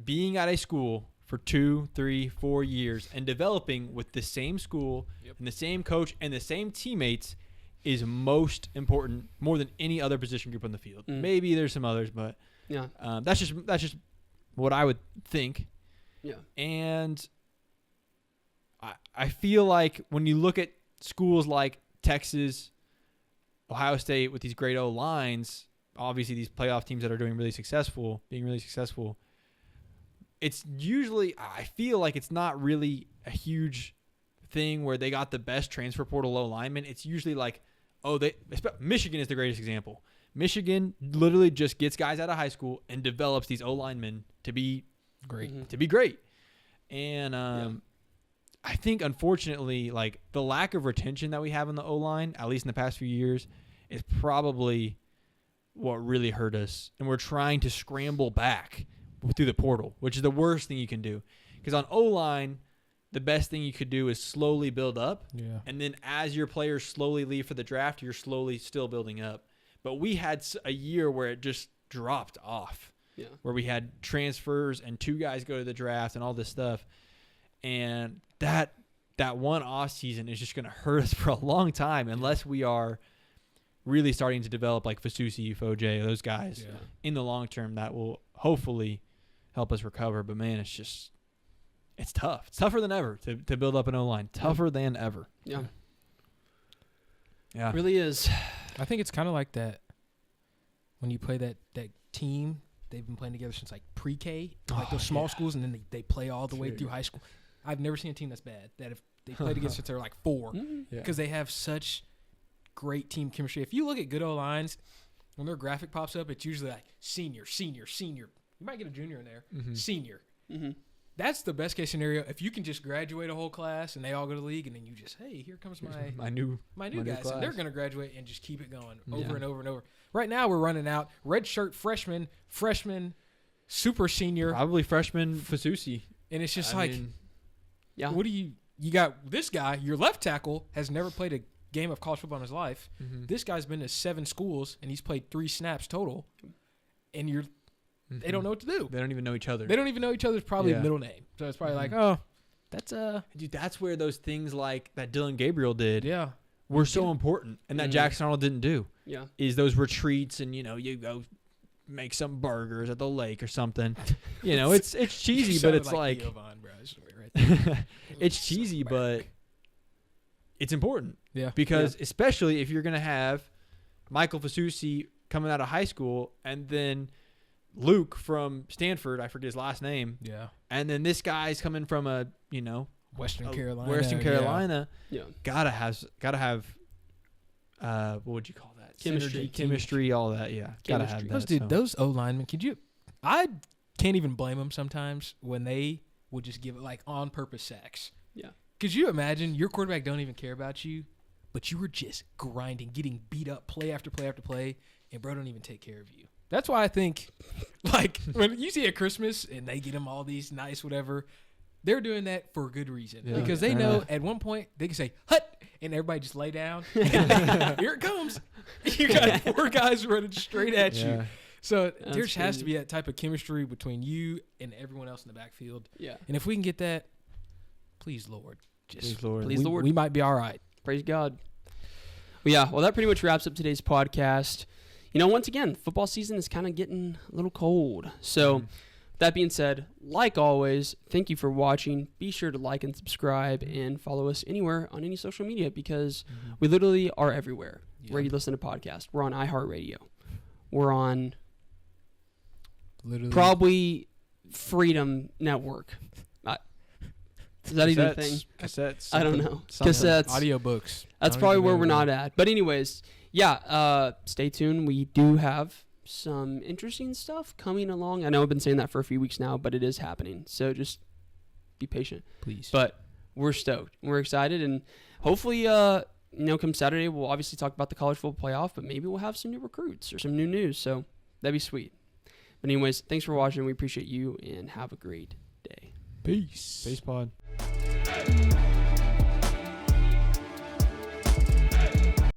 being at a school for 2, 3, 4 years and developing with the same school and the same coach and the same teammates is most important, more than any other position group on the field. Maybe there's some others, but Yeah. that's just what I would think. Yeah. And I feel like when you look at schools like Texas, Ohio State with these great O lines, obviously these playoff teams that are being really successful, it's usually, I feel like it's not really a huge thing where they got the best transfer portal O lineman. It's usually like, Michigan is the greatest example. Michigan literally just gets guys out of high school and develops these O linemen to be Great. Mm-hmm. to be great. And I think, unfortunately, like the lack of retention that we have in the O-line, at least in the past few years, is probably what really hurt us. And we're trying to scramble back through the portal, which is the worst thing you can do. Because on O-line, the best thing you could do is slowly build up. Yeah. And then as your players slowly leave for the draft, you're slowly still building up. But we had a year where it just dropped off. Yeah. Where we had transfers and 2 guys go to the draft and all this stuff. And that one off season is just going to hurt us for a long time unless we are really starting to develop like Fasusi, Foje, those guys in the long term. That will hopefully help us recover. But man, it's tough. It's tougher than ever to build up an O-line. Tougher than ever. Yeah. Yeah. It really is. I think it's kind of like that when you play that team. They've been playing together since like pre-K, like those small schools, and then they play all the way through high school. I've never seen a team that's bad. That if they played together since they're like 4, because they have such great team chemistry. If you look at good O-lines, when their graphic pops up, it's usually like senior. You might get a junior in there, senior. Mm-hmm. That's the best case scenario. If you can just graduate a whole class and they all go to the league, and then you just, hey, here comes my new guys, and they're going to graduate and just keep it going over and over and over. Right now, we're running out red shirt freshman, super senior, Probably freshman Fasusi. and it's just Yeah. what do you got? This guy, your left tackle, has never played a game of college football in his life. This guy's been to 7 schools and he's played 3 snaps total, and they don't know what to do. They don't even know each other. They don't even know each other's probably middle name, so it's probably like, oh, that's Dude, that's where those things like that Dylan Gabriel did yeah. were so important, and that Jackson Arnold didn't do. Yeah. Is those retreats and you go make some burgers at the lake or something. It's cheesy, but it's like Giovanni, bro. Right there. it's cheesy, but it's important. Yeah. Because especially if you're gonna have Michael Fasusi coming out of high school and then Luke from Stanford. I forget his last name. Yeah. And then this guy's coming from Western Carolina. Western Carolina. Yeah. Gotta have. What would you call that? Chemistry. Synergy, chemistry, all that. Yeah. Gotta have Chemistry. that. Those O linemen. I can't even blame them sometimes when they would just give it like on purpose sacks. Yeah. Could you imagine your quarterback don't even care about you, but you were just grinding, getting beat up play after play after play, and bro don't even take care of you. That's why I think, like, when you see at Christmas and they get them all these nice whatever, they're doing that for a good reason. Yeah. Because they know at one point they can say, hut, and everybody just lay down. Here it comes. You got 4 guys running straight at you. So there just has to be that type of chemistry between you and everyone else in the backfield. Yeah. And if we can get that, please, Lord. Please, Lord. Please, Lord. We might be all right. Praise God. Well, that pretty much wraps up today's podcast. Once again, football season is kind of getting a little cold. So, that being said, like always, thank you for watching. Be sure to like and subscribe and follow us anywhere on any social media because we literally are everywhere where you listen to podcasts. We're on iHeartRadio. We're on Literally. probably Freedom Network. Is that even a thing? Cassettes. I don't know. Something. Cassettes. Audiobooks. That's probably where we're not at. But anyways, stay tuned. We do have some interesting stuff coming along. I know I've been saying that for a few weeks now, but it is happening. So just be patient. Please. But we're stoked. We're excited. And hopefully, come Saturday, we'll obviously talk about the college football playoff, but maybe we'll have some new recruits or some new news. So that'd be sweet. But anyways, thanks for watching. We appreciate you and have a great day. Peace. Peace pod. Hey.